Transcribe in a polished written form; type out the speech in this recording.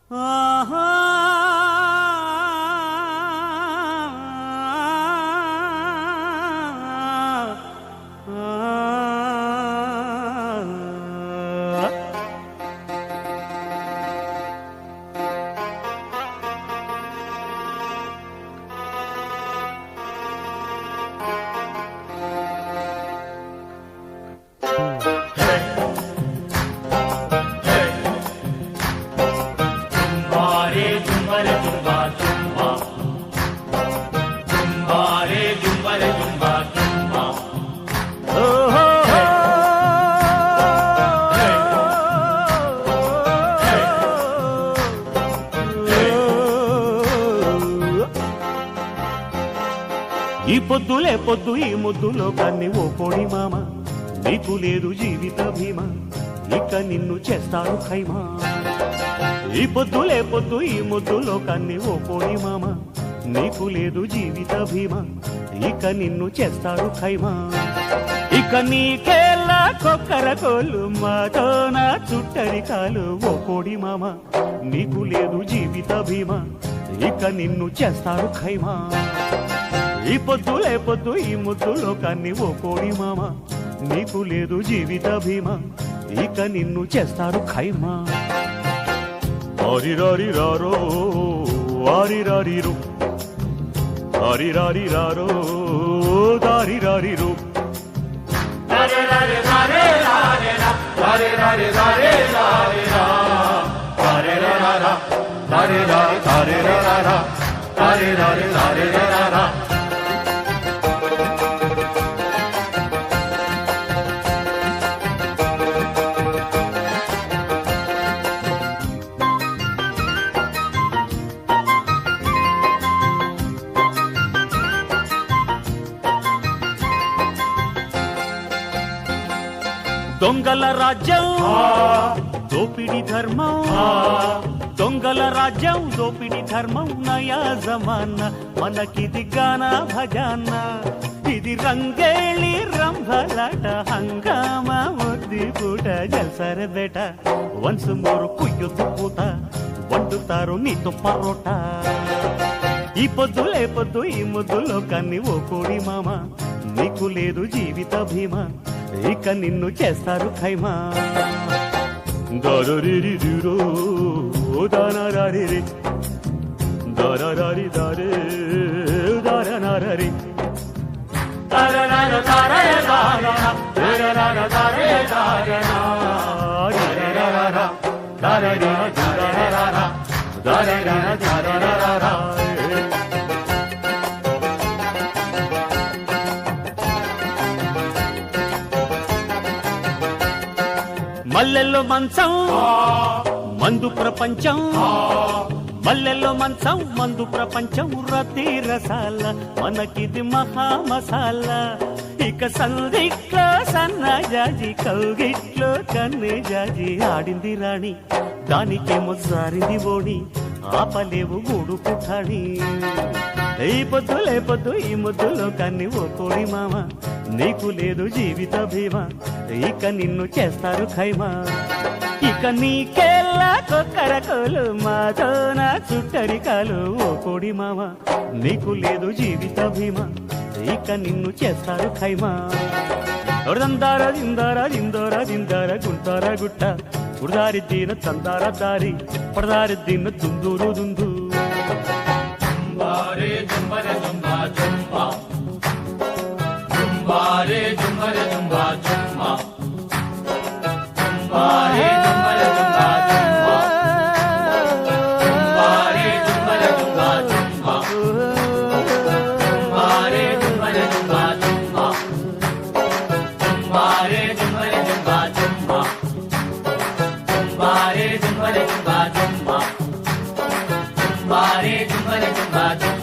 ఈ పొద్దులే పొద్దు ఈ ముద్దులో కన్ని ఓ కోడి మామ, నీకు లేదు జీవిత భీమా, ఇక నిన్ను చేస్తారు ఖైమా. ఈ పొద్దులే పొద్దు ఈ ముద్దులో కన్ని ఓ కోడి మామ, నీకు లేదు జీవిత భీమా, ఇక నిన్ను చేస్తారు ఖైమా. ఇక నీకేలా కొక్కర కోలు మాతో నా చుట్టరికాలు ఓ కోడి మామ, నీకు లేదు జీవిత భీమా, ఇక నిన్ను చేస్తారు ఖైమా. ఈ పొద్దులే పొద్దు ఈ ముద్దులో కన్ని ఓ కోడి మామ, నీకు లేదు జీవిత భీమా, ఇక నిన్ను చేస్తారు ఖైమా. ఆరిరారి రారో ఆరిరారిరు, ఆరిరారి రారో దారిరారిరు, దొంగల రాజ్యం దోపిడి ధర్మం, దొంగల రాజ్యం దోపిడి ధర్మం, నయా జమానా మనకిది గానా భజానా. ఇది రంగేళి రంభలాట, హంగామా ముద్ది పూట, జల్సర బేట వన్స్ మోరు కుయ్యొద్దు పూత, వండుతారు నీతో పరోట. ఈ పొద్దులే పొద్దు ఈ ముద్దులో కన్ని ఓ కోడి మామ, నీకు లేదు జీవిత భీమా, ఇక నిన్ను చేస్తారు ఖైమా. దారరిరిరో దానరారిరి, దారరారి దారే దారనారరి, దారనార దారే దారనా, దారనార దారే దారనా, దారనార దారనా దారనార దారనా దారనార. మల్లెల్లో మంచం మందు ప్రపంచం, మల్లెల్లో మంచం మందు ప్రపంచం, రతి రసాల మనకిది మహా మసాలా. ఇక సందిట్లో సన్నజాజి, కౌగిట్లో కన్నే జాజి, ఆడింది రాణి దానికేమో జారింది ఓణి, ఆపలేవు గూడు పుఠాణి. ఈ పొద్దులే పొద్దు ఈ ముద్దులో కన్ని ఓ కోడి మామ, నీకు లేదు జీవిత భీమా, ఇక నిన్ను చేస్తారు ఖైమా. ఇక నీకేలా కొక్కర కోలు మాతో నా చుట్టరికాలు ఓ కోడి మామ, నీకు లేదు జీవిత భీమా, ఇక నిన్ను చేస్తారు ఖైమా. దందార దిందార దిందోర దిందార గుంటార గుట్ట, గుడారి దీన తందార దారి, పడదారి దీన దుందూరు దుందు. రే జంబర జంబా జంబా, జంబారే జంబర జంబా జంబా, జంబారే జంబర జంబా జంబా, జంబారే జంబర జంబా జంబా, జంబారే జంబర జంబా జంబా, జంబారే జంబర జంబా జంబా, జంబారే జంబర జంబా జంబా, జంబారే జంబర జంబా జంబా.